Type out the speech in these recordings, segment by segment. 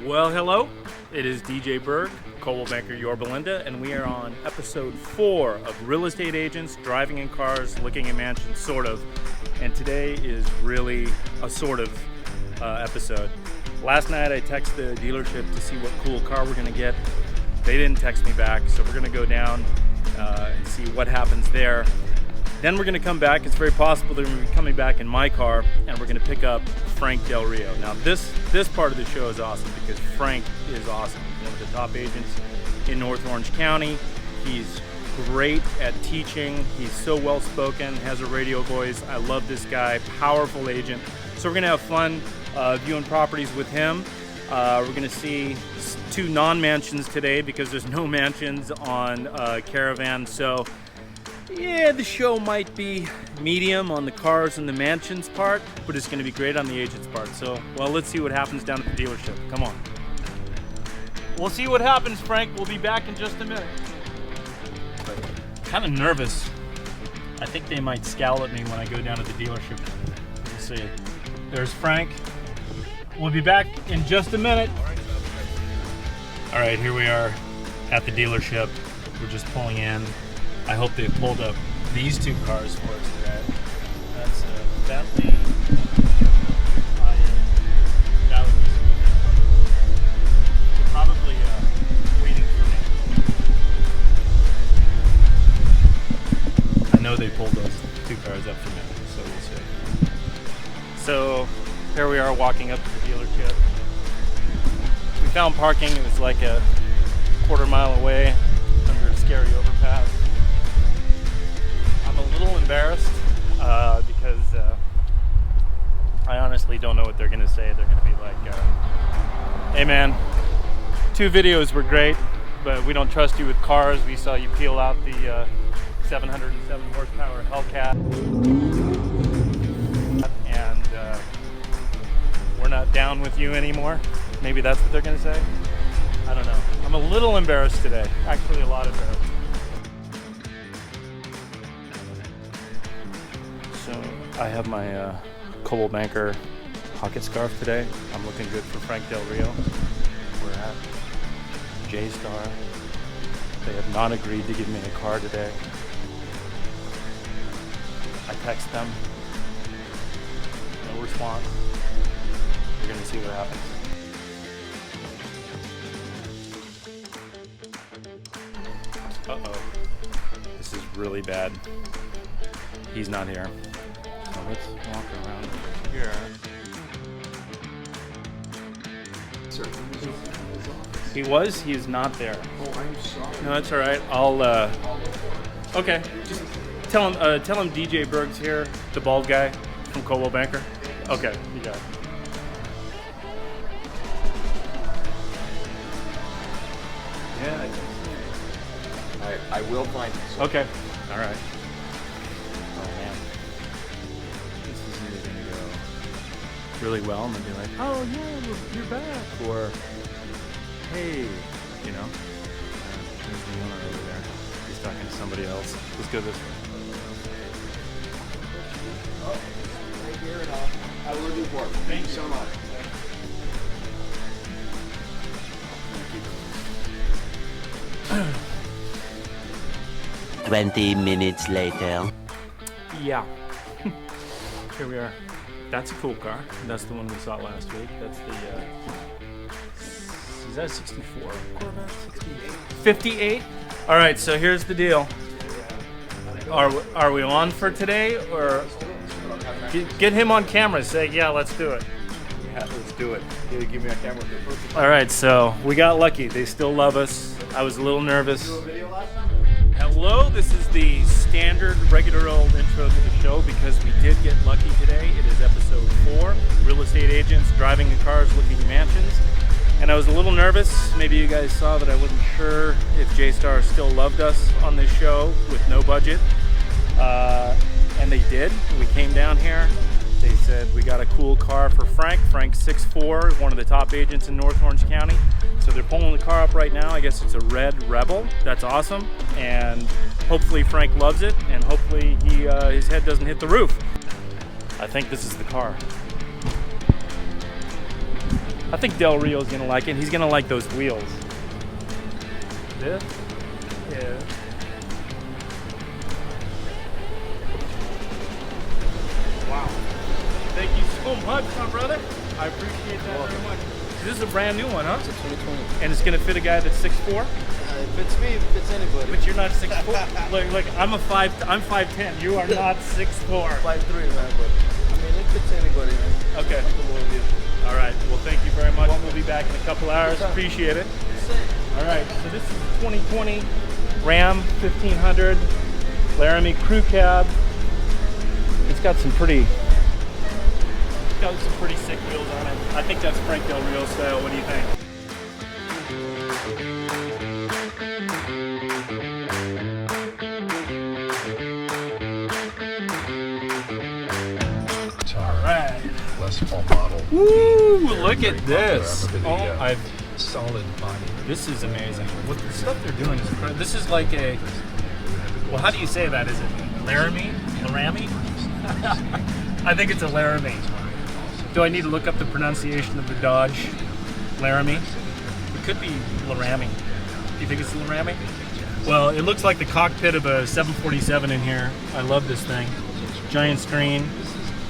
Well, hello. It is DJ Berg, coldwellbanker Yorba Linda, and we are on episode 4 of Real Estate Agents, Driving in Cars, Looking at Mansions, sort of. And today is really a sort of episode. Last night I texted the dealership to see what cool car we're going to get. They didn't text me back, so we're going to go down and see what happens there. Then we're going to come back. It's very possible that we're going to be coming back in my car, and we're going to pick up Frank Del Rio. Now this part of the show is awesome because Frank is awesome. He's one of the top agents in North Orange County. He's great at teaching. He's so well spoken, has a radio voice. I love this guy, powerful agent. So we're going to have fun viewing properties with him. We're going to see 2 non-mansions today because there's no mansions on Caravan. So yeah, the show might be medium on the cars and the mansions part, but it's going to be great on the agents part. So, well, let's see what happens down at the dealership. Come on. We'll see what happens, Frank. We'll be back in just a minute. Kind of nervous. I think they might scowl at me when I go down to the dealership. We'll see. There's Frank. We'll be back in just a minute. All right, here we are at the dealership. We're just pulling in. I hope they've pulled up these 2 cars for us today. That's a Bentley. That would be They're probably waiting for me. I know they pulled those 2 cars up for me, so we'll see. So here we are walking up to the dealership. We found parking. It was like a quarter-mile away under a scary overpass. I'm a little embarrassed because I honestly don't know what they're going to say. They're going to be like, hey man, 2 videos were great, but we don't trust you with cars. We saw you peel out the 707 horsepower Hellcat, and we're not down with you anymore. Maybe that's what they're going to say. I don't know. I'm a little embarrassed today. Actually, a lot embarrassed. So I have my coldwellbanker pocket scarf today. I'm looking good for Frank Del Rio. We're at JStar. They have not agreed to give me a car today. I text them. No response. We're gonna see what happens. Uh-oh. This is really bad. He's not here. So let's walk around over here. Sir, He was? He is not there. oh, I'm sorry. No, that's all right. I'll, okay. Just tell him DJ Berg's here, the bald guy from coldwellbanker. Okay, you got it. Yeah, I will find you. Sir. Okay. All right. Oh man, this is either gonna go really well, and they'll be like, "Oh yeah, you're back," or "Hey, you know, there's the owner over there. He's talking to somebody else. Let's go this way." Oh, right here and I will do for it. Thank you so much. 20 minutes later. Yeah. Here we are. That's a cool car. That's the one we saw last week. That's the, is that a 64? Corvette 68? 58? All right, so here's the deal. Are we on for today, or get him on camera, say, yeah, let's do it. Yeah, let's do it. Give me a camera. All right, so we got lucky. They still love us. I was a little nervous. Hello, this is the standard regular old intro to the show because we did get lucky today. It is episode 4, Real Estate Agents, Driving in Cars, Looking at Mansions. And I was a little nervous. Maybe you guys saw that I wasn't sure if JStar still loved us on this show with no budget. And they did. We came down here. They said we got a cool car for Frank. Frank's 6'4", one of the top agents in North Orange County. So they're pulling the car up right now. I guess it's a red Rebel. That's awesome. And hopefully Frank loves it, and hopefully his head doesn't hit the roof. I think this is the car. I think Del Rio's gonna like it. He's gonna like those wheels. This is wow. Thank you so much, my brother. I appreciate that very much. This is a brand new one, huh? It's a 2020. And it's gonna fit a guy that's 6'4". It fits me, it fits anybody. But you're not 6'4". Look, I'm 5'10". You are not 6'4". 5'3", man, but I mean, it fits anybody, man. Okay. All right. Well, thank you very much. We'll be back in a couple hours. Appreciate it. All right. So this is the 2020 Ram 1500 Laramie Crew Cab. It's got some pretty sick wheels on it. I think that's Frank Del Rio style. What do you think? All right. Full model. Woo! Look at this. Oh, solid body. This is amazing. What the stuff they're doing is incredible. This is like a. Well, how do you say that? Is it Laramie? Laramie? I think it's a Laramie. Do I need to look up the pronunciation of the Dodge Laramie? It could be Laramie. Do you think it's Laramie? Well, it looks like the cockpit of a 747 in here. I love this thing. Giant screen.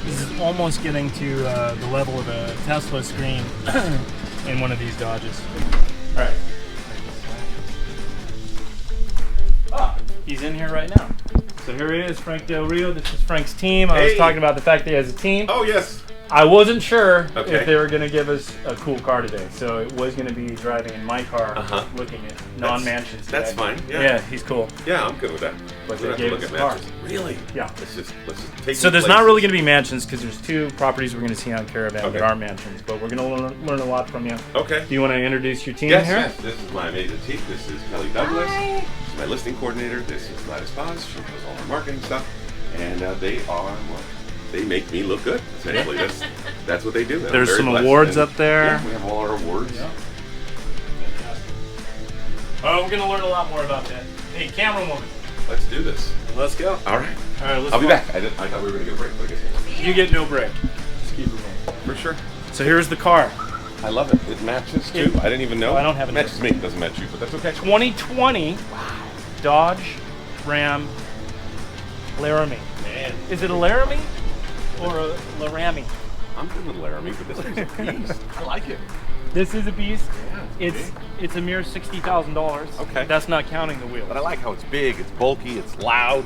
This is almost getting to the level of a Tesla screen in one of these Dodges. All right. Ah, he's in here right now. So here he is, Frank Del Rio. This is Frank's team. I was talking about the fact that he has a team. Oh, yes. I wasn't sure Okay. if they were going to give us a cool car today, so it was going to be driving in my car, looking at non-mansions. That's fine. Yeah. Yeah, he's cool. Yeah, I'm good with that. But We they don't have to gave look us at a car. matches. Really? Yeah. Let's just take. So some there's not places. really going to be mansions because there's two properties we're going to see on Caravan Okay. that are mansions, but we're going to learn a lot from you. Okay. Do you want to introduce your team Yes, here? yes. This is my amazing team. This is Kelly Douglas. She's my listing coordinator. This is Gladys Paz. She does all our marketing stuff, and they are well. They make me look good. Essentially, that's what they do. And I'm There's very some blessed. awards And, up there. Yeah, we have all our awards. Yeah. Oh, we're going to learn a lot more about that. Hey, camera woman. Let's do this. Let's go. All right. All right, let's I'll be go. back. I thought we were going to get a break, but I guess You get no break. Just keep it going. for sure. So here's the car. I love it. It matches too. I didn't even know. Oh, I don't have it. Matches me. It doesn't match you, but that's okay. 2020 Dodge Ram Laramie. Man, Is it a Laramie or a Laramie? I'm good with Laramie, but this thing's a beast. I like it. This is a beast. Yeah, It's a mere $60,000. Okay. That's not counting the wheels. But I like how it's big, it's bulky, it's loud,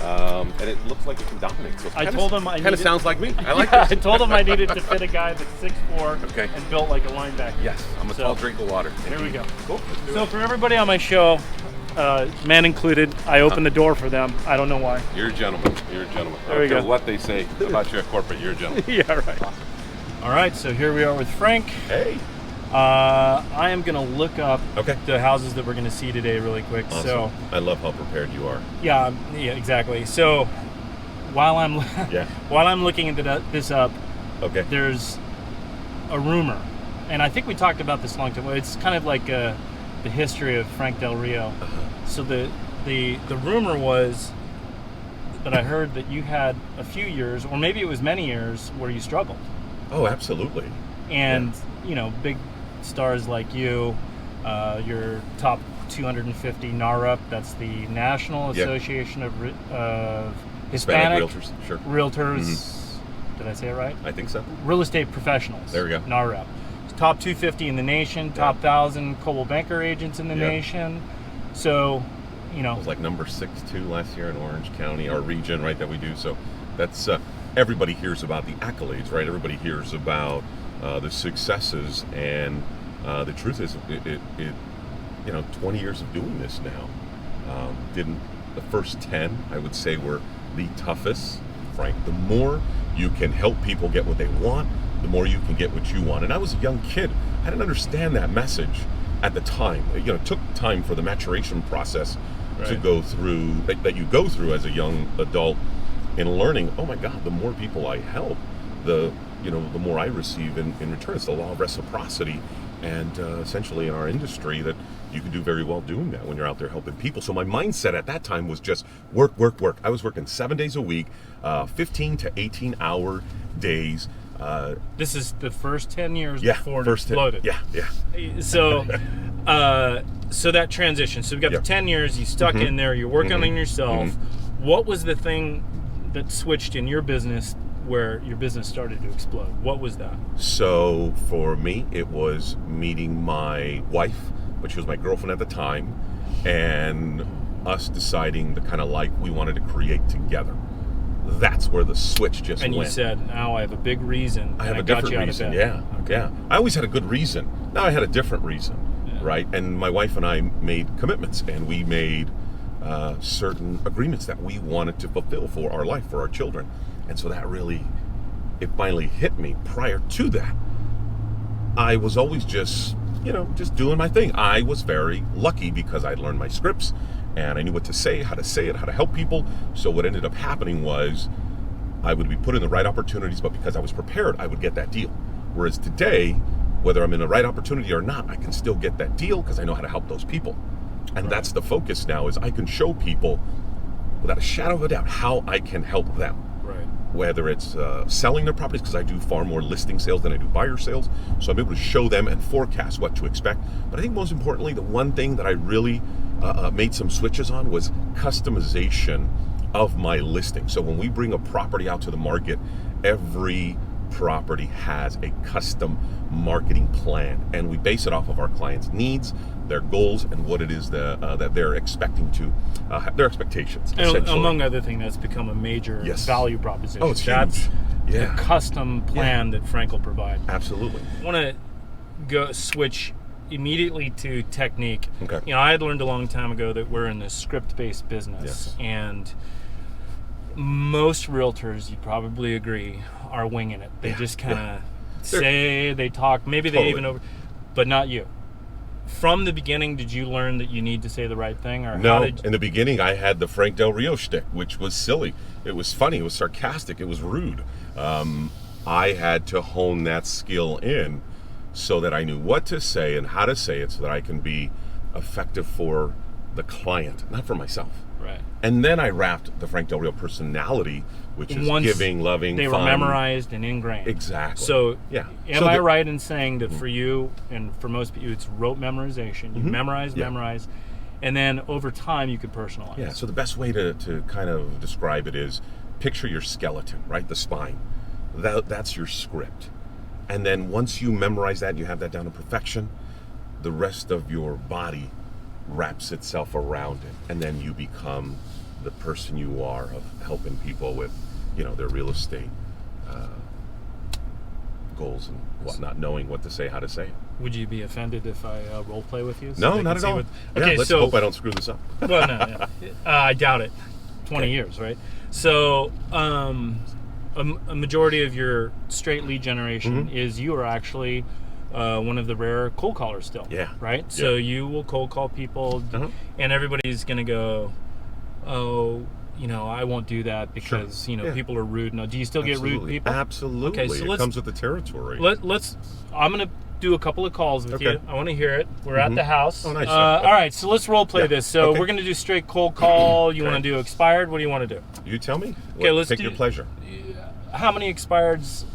and it looks like it can dominate. So I told him I kind of needed- sounds like me. I like I this. told him I needed to fit a guy that's 6'4" Okay. and built like a linebacker. Yes, I'm a So, tall drink of water. Here we go. Cool. Let's do So it. for everybody on my show, men included, I opened the door for them. I don't know why. You're a gentleman. You're a gentleman. There I we don't care go. what they say about you at corporate. You're a gentleman. Yeah, right. All right, so here we are with Frank. Hey. I am going to look up Okay. the houses that we're going to see today really quick. Awesome. So, I love how prepared you are. yeah, exactly. So, while I'm Yeah. while I'm looking into this up, Okay. there's a rumor, and I think we talked about this a long time ago. It's kind of like the history of Frank Del Rio. So the rumor was that I heard that you had a few years, or maybe it was many years, where you struggled, Oh, absolutely. and you know, big stars like you, your top 250 NAHREP, that's the National Yeah. Association of Hispanic Realtors. Sure. Realtors. Did I say it right? I think so. Real estate professionals. There we go. NAHREP. Top 250 in the nation, top 1,000 coldwellbanker agents in the Yeah. nation. So, you know, It was like number 6 last year in Orange County, our region, right, that we do. So that's everybody hears about the accolades, right? Everybody hears about the successes, and the truth is, it 20 years of doing this now. The first 10, I would say, were the toughest. Frank, the more you can help people get what they want, the more you can get what you want. And I was a young kid. I didn't understand that message at the time. It took time for the maturation process to go through, that you go through as a young adult, in learning, oh my God, the more people I help, the more I receive in return. It's the law of reciprocity. And essentially in our industry, that you can do very well doing that when you're out there helping people. So my mindset at that time was just work, work, work. I was working 7 days a week, 15 to 18 hour days. This is the first 10 years Yeah, before it first hit. exploded. Yeah. So, so that transition. So we got Yeah. the 10 years. You stuck in there. You're working on yourself. What was the thing that switched in your business where your business started to explode? What was that? So for me, it was meeting my wife, but she was my girlfriend at the time, and us deciding the kind of life we wanted to create together. That's where the switch just And went. you said, now I have a big reason. I have a got different you out of reason. bed. Yeah, Okay. yeah. I always had a good reason. Now I had a different reason, right? And my wife and I made commitments, and we made certain agreements that we wanted to fulfill for our life, for our children. And so that really, it finally hit me. Prior to that, I was always just doing my thing. I was very lucky because I'd learned my scripts, and I knew what to say, how to help people. So what ended up happening was I would be put in the right opportunities, but because I was prepared, I would get that deal. Whereas today, whether I'm in the right opportunity or not, I can still get that deal because I know how to help those people. And that's the focus now, is I can show people without a shadow of a doubt how I can help them. Right. Whether it's selling their properties, because I do far more listing sales than I do buyer sales. So I'm able to show them and forecast what to expect. But I think most importantly, the one thing that I really made some switches on was customization of my listing. So when we bring a property out to the market, every property has a custom marketing plan, and we base it off of our clients' needs, their goals, and what it is that they're expecting to their expectations. And essentially. among other things, that's become a major Yes. value proposition. Oh, it's That's huge. Yeah. the custom plan that Frank will provide. Absolutely. I want to go switch immediately to technique. Okay. You know, I had learned a long time ago that we're in this script-based business, Yes. and most realtors, you probably agree, are winging it. They just kind of say, they talk, maybe they Totally. even over, but not you. From the beginning, did you learn that you need to say the right thing, or how No, did? in the beginning, I had the Frank Del Rio shtick, which was silly. It was funny. It was sarcastic. It was rude. I had to hone that skill in so that I knew what to say and how to say it so that I can be effective for the client, not for myself. Right. And then I wrapped the Frank Del Rio personality, which is Once giving, loving, they fun. were memorized and ingrained. Exactly. So, yeah. am So I the- right in saying that for you and for most people, it's rote memorization? You memorize, Yeah. memorize, and then over time you could personalize. Yeah, so the best way to kind of describe it is picture your skeleton, right? The spine. That's your script. And then once you memorize that and you have that down to perfection, the rest of your body wraps itself around it. And then you become the person you are of helping people with, their real estate goals and whatnot, knowing what to say, how to say it. Would you be offended if I role play with you? No, they not can at see all. what- Yeah, Okay, let's so hope I don't screw this up. well, no, I doubt it. 20 Okay. years, right? So, a majority of your straight lead generation is you are actually one of the rare cold callers still. Yeah. Right? Yeah. So you will cold call people, and everybody's going to go, oh, I won't do that because, Yeah. people are rude. Now, do you still get rude Absolutely. people? Absolutely. Okay, so it let's- comes with the territory. I'm going to do a couple of calls with Okay. you. I want to hear it. We're at the house. Oh, nice. All right, so let's role play Yeah. this. So Okay. we're going to do straight cold call. You Okay. want to do expired? What do you want to do? You tell me. Okay, let's take do- your pleasure. How many expireds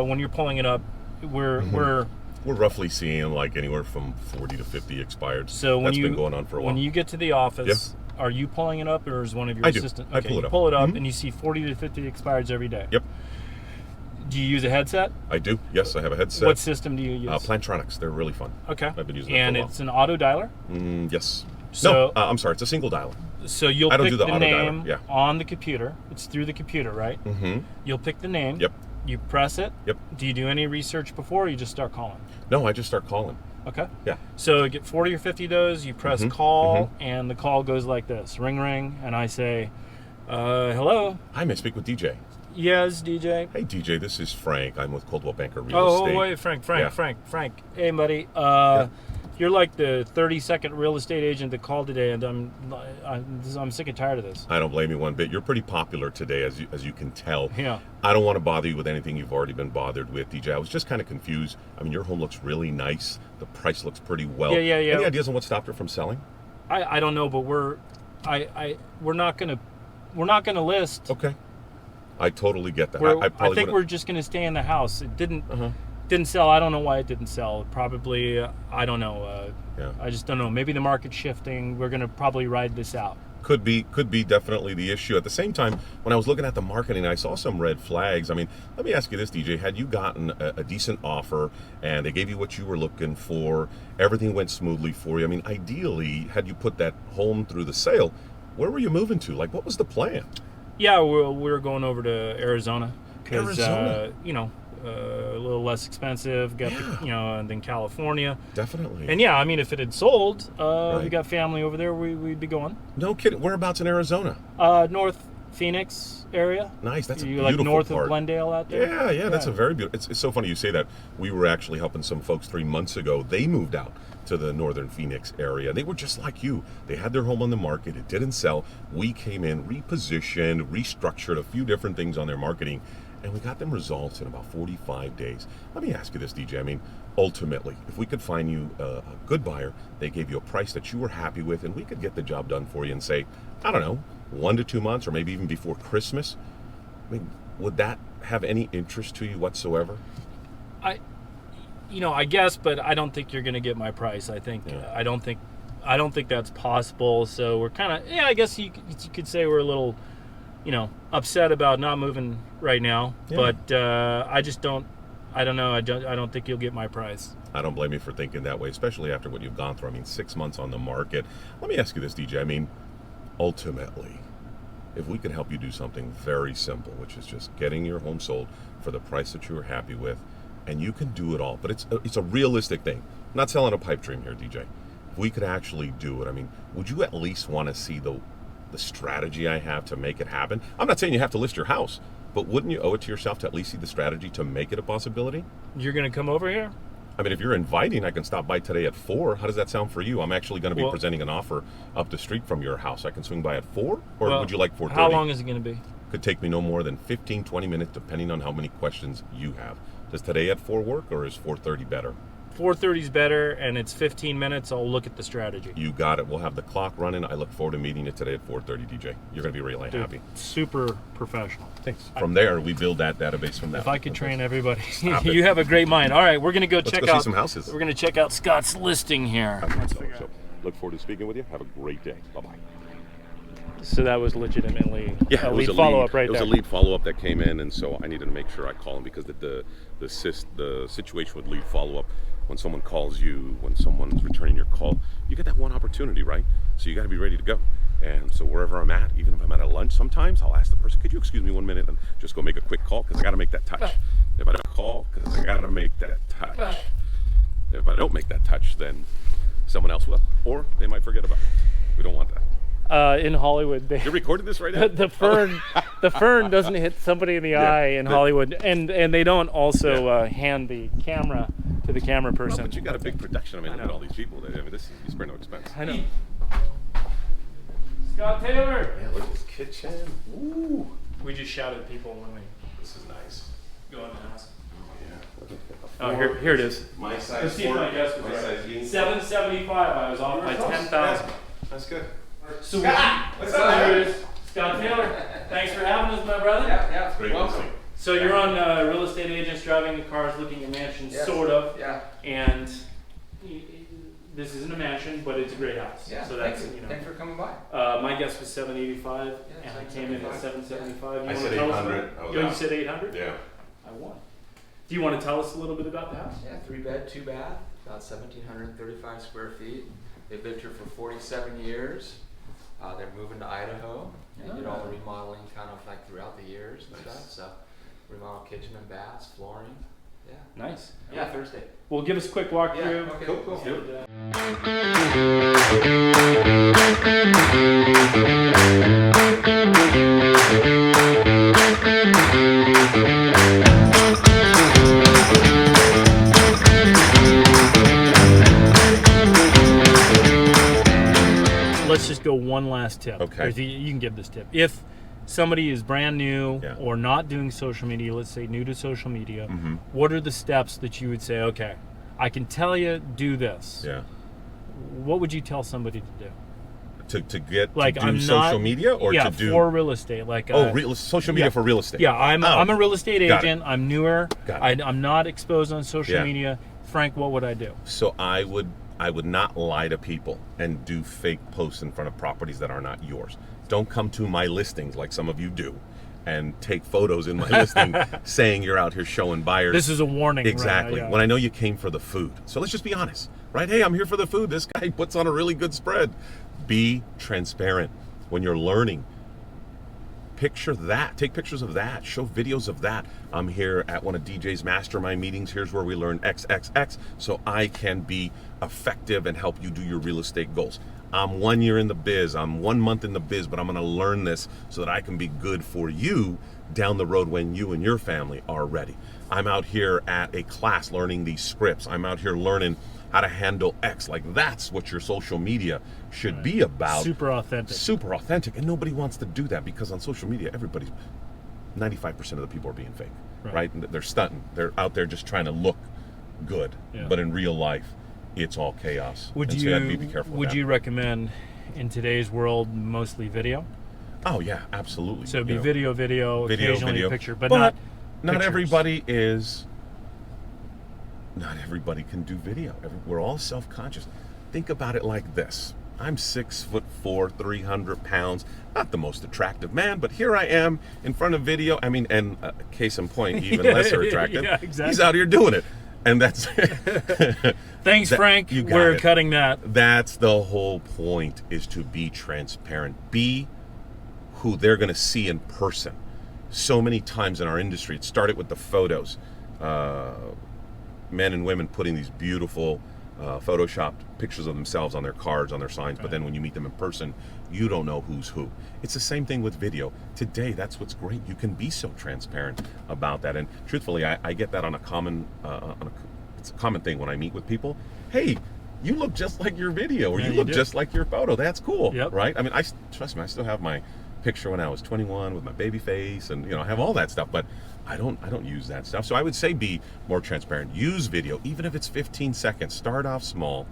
when you're pulling it up? We're We're roughly seeing like anywhere from 40 to 50 expired. so when That's you been going on for a while. when you get to the office, are you pulling it up or is one of your I do. assistants? I pull it you up. pull it up Mhm. and you see 40 to 50 expireds every day. Yep, Do you use a headset? I do. Yes, I have a headset. What system do you use? Plantronics. They're really fun. Okay. I've been using it and for a while. it's an auto dialer. Yes. So- no, I'm sorry. It's a single dialer. So you'll I don't pick do the the auto dialer, name yeah. on the computer. It's through the computer, right? Mm-hmm. You'll pick the name. Yep. You press it. Yep. Do you do any research before or you just start calling? No, I just start calling. Okay. Yeah. So you get 40 or 50 of those, you press call, and the call goes like this. Ring, ring, and I say, hello? Hi, may I speak with DJ? Yes, DJ. Hey, DJ, this is Frank. I'm with Coldwellbanker Real Oh, Estate. wait, Frank. Yeah. Hey, buddy. You're like the 32nd real estate agent that called today, and I'm sick and tired of this. I don't blame you one bit. You're pretty popular today, as you can tell. Yeah. I don't want to bother you with anything you've already been bothered with, DJ. I was just kind of confused. I mean, your home looks really nice. The price looks pretty well. Yeah. Any ideas on what stopped her from selling? I don't know, but we're not gonna list. Okay. I totally get that. I probably think would've- we're just going to stay in the house. It didn't sell. I don't know why it didn't sell. Probably, I don't know. Yeah. I just don't know. Maybe the market's shifting. We're going to probably ride this out. Could be definitely the issue. At the same time, when I was looking at the marketing, I saw some red flags. I mean, let me ask you this, DJ. Had you gotten a decent offer and they gave you what you were looking for, everything went smoothly for you, I mean, ideally, had you put that home through the sale, where were you moving to? Like, what was the plan? Yeah, we're going over to Arizona because, Arizona. a little less expensive, and then California. Definitely. And yeah, I mean, if it had sold, Right. we got family over there, we'd be going. No kidding. Whereabouts in Arizona? North Phoenix area. Nice. That's a You beautiful like north part. of Glendale out there? Yeah, that's a very beautiful. It's so funny you say that. We were actually helping some folks 3 months ago. They moved out to the northern Phoenix area. They were just like you. They had their home on the market. It didn't sell. We came in, repositioned, restructured a few different things on their marketing, and we got them results in about 45 days. Let me ask you this, DJ. I mean, ultimately, if we could find you a good buyer, they gave you a price that you were happy with, and we could get the job done for you and say, I don't know, 1 to 2 months, or maybe even before Christmas, I mean, would that have any interest to you whatsoever? I guess, but I don't think you're going to get my price. I think I don't think that's possible. So we're kind of I guess you could say we're a little, upset about not moving right now. Yeah. But I just don't. I don't know. I don't think you'll get my price. I don't blame you for thinking that way, especially after what you've gone through. I mean, 6 months on the market. Let me ask you this, DJ. I mean, ultimately, if we could help you do something very simple, which is just getting your home sold for the price that you were happy with, and you can do it all, but it's a realistic thing. I'm not selling a pipe dream here, DJ. If we could actually do it, I mean, would you at least want to see the strategy I have to make it happen? I'm not saying you have to list your house, but wouldn't you owe it to yourself to at least see the strategy to make it a possibility? You're going to come over here? I mean, if you're inviting, I can stop by today at 4. How does that sound for you? I'm actually going to be presenting an offer up the street from your house. I can swing by at 4, or would you like 4:30? How long is it going to be? Could take me no more than 15, 20 minutes, depending on how many questions you have. Does today at 4 work, or is 4:30 better? 4:30 is better, and it's 15 minutes. I'll look at the strategy. You got it. We'll have the clock running. I look forward to meeting you today at 4:30, DJ. You're going to be really happy. Super professional. Thanks. From there, we build that database from that. If I could train everybody. You have a great mind. All right, we're going to Let's check go out see some houses. We're going to check out Scott's listing here. So, look forward to speaking with you. Have a great day. Bye-bye. So that was legitimately Yeah, a it was lead follow-up right there. It was there. a lead follow-up that came in, and so I needed to make sure I call him because the situation with lead follow-up, when someone calls you, when someone's returning your call, you get that one opportunity, right? So you got to be ready to go. And so wherever I'm at, even if I'm at a lunch sometimes, I'll ask the person, could you excuse me 1 minute and just go make a quick call because I got to make that touch. If I don't call, because I got to make that touch. If I don't make that touch, then someone else will, or they might forget about it. We don't want that. In Hollywood, You're recording this right now? the fern doesn't hit somebody in the eye in Hollywood, and they don't also hand the camera to the camera person. No, but you got a big production. I mean, look at all these people. I mean, this is for no expense. I know. Scott Taylor. Yeah, look at this kitchen. Ooh, We just shouted people when we this is nice. go in the house. Oh yeah. Oh, here it is. My size. Let's see if my guess was right. 775. I was off by 10,000. That's good. So Scott, what's up, there man? it is. Scott Taylor. Thanks for having us, my brother. Yeah, Great welcome. listening. So you're on Real Estate Agents, driving the cars, looking at mansions, Yes. sort of. Yeah. And this isn't a mansion, but it's a great house. Yeah, So that's thank you. Thanks for coming by. My guess was 785, Yeah, and I came in at 775. I You said wanna tell us 800. about- I was Oh, you out. said 800? Yeah. I won. Do you want to tell us a little bit about the house? Yeah, 3-bed, 2-bath, about 1,735 square feet. They've lived here for 47 years. They're moving to Idaho. They did all the remodeling kind of like throughout the years and stuff. So remodel kitchen and baths, flooring. Yeah. Nice. Yeah, Thursday. Well, give us a quick walkthrough. Yeah, okay, cool. Let's do it. Let's just go one last tip. Okay. You can give this tip. If somebody is brand new Yeah. or not doing social media, let's say new to social media, Mm-hmm. what are the steps that you would say, okay, I can tell you, do this. Yeah. What would you tell somebody to do? To get Like to do I'm social not, media or yeah, to do for real estate. Like social media yeah. for real estate. Yeah, I'm a real estate Got it. agent. I'm newer. Got it. I'm not exposed on social Yeah. media. Frank, what would I do? So I would not lie to people and do fake posts in front of properties that are not yours. Don't come to my listings like some of you do and take photos in my listing saying you're out here showing buyers. This is a warning. Exactly. Right now, yeah. When I know you came for the food. So let's just be honest, right? Hey, I'm here for the food. This guy puts on a really good spread. Be transparent when you're learning. Picture that. Take pictures of that. Show videos of that. I'm here at one of DJ's mastermind meetings. Here's where we learn XXX so I can be effective and help you do your real estate goals. I'm 1 year in the biz. I'm 1 month in the biz, but I'm going to learn this so that I can be good for you down the road when you and your family are ready. I'm out here at a class learning these scripts. I'm out here learning how to handle X. Like that's what your social media should be about. Super authentic. Super authentic. And nobody wants to do that because on social media, 95% of the people are being fake, right? They're stunting. They're out there just trying to look good. Yeah. But in real life, it's all chaos. Would and you so you have to be careful with would that. you recommend in today's world mostly video? Oh yeah, absolutely. So it'd be You know, video, occasionally video. a picture, but not pictures. everybody is. Not everybody can do video. We're all self-conscious. Think about it like this. I'm 6'4", 300 pounds. Not the most attractive man, but here I am in front of video. I mean, and case in point, even lesser attractive. Yeah, exactly. He's out here doing it, and that's. Thanks, Frank. You got We're it. cutting that. That's the whole point: is to be transparent. Be who they're going to see in person. So many times in our industry, it started with the photos. Men and women putting these beautiful photoshopped pictures of themselves on their cards, on their signs, but then when you meet them in person, you don't know who's who. It's the same thing with video. Today, that's what's great. You can be so transparent about that. And truthfully, I get that on a common, it's a common thing when I meet with people. Hey, you look just like your video, or Yeah, you you look do. just like your photo. That's cool, Yep. right? I mean, trust me, I still have my picture when I was 21 with my baby face, and I have all that stuff, but I don't use that stuff. So I would say be more transparent. Use video, even if it's 15 seconds. Start off small,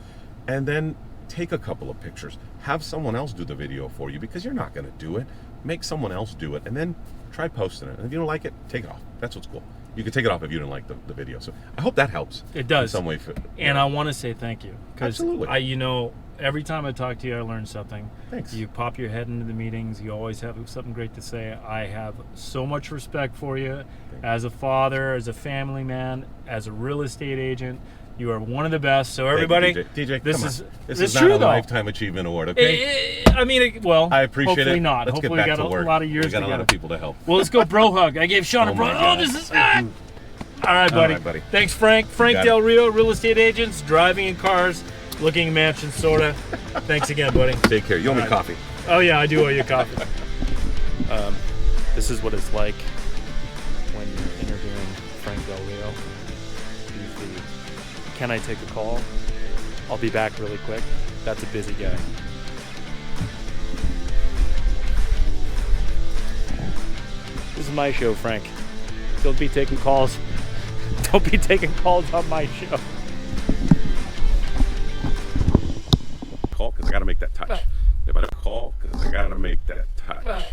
and then take a couple of pictures. Have someone else do the video for you because you're not going to do it. Make someone else do it, and then try posting it. And if you don't like it, take it off. That's what's cool. You can take it off if you didn't like the video. So I hope that helps. It does. In some way. And I want to say thank you. Absolutely. Every time I talk to you, I learn something. Thanks. You pop your head into the meetings. You always have something great to say. I have so much respect for you as a father, as a family man, as a real estate agent. You are one of the best. So everybody, DJ, this come is on. This it's is true not a though. Lifetime Achievement Award, okay? I appreciate hopefully it. not. Let's Hopefully get we back got to work. a lot of years We got together. a lot of people to help. Well, let's go bro hug. I gave Sean a bro. my Oh, God. this is all right, buddy. All right, buddy. Thanks, Frank. Frank got Del Rio, real estate agents, driving in cars, looking at mansions, sorta. Thanks again, buddy. Take care. You owe me coffee. Oh yeah, I do owe you coffee. This is what it's like when you're interviewing Frank Del Rio. He's the, can I take a call? I'll be back really quick. That's a busy guy. This is my show, Frank. Don't be taking calls. Don't be taking calls on my show. Call because I got to make that touch. If I don't call because I got to make that touch.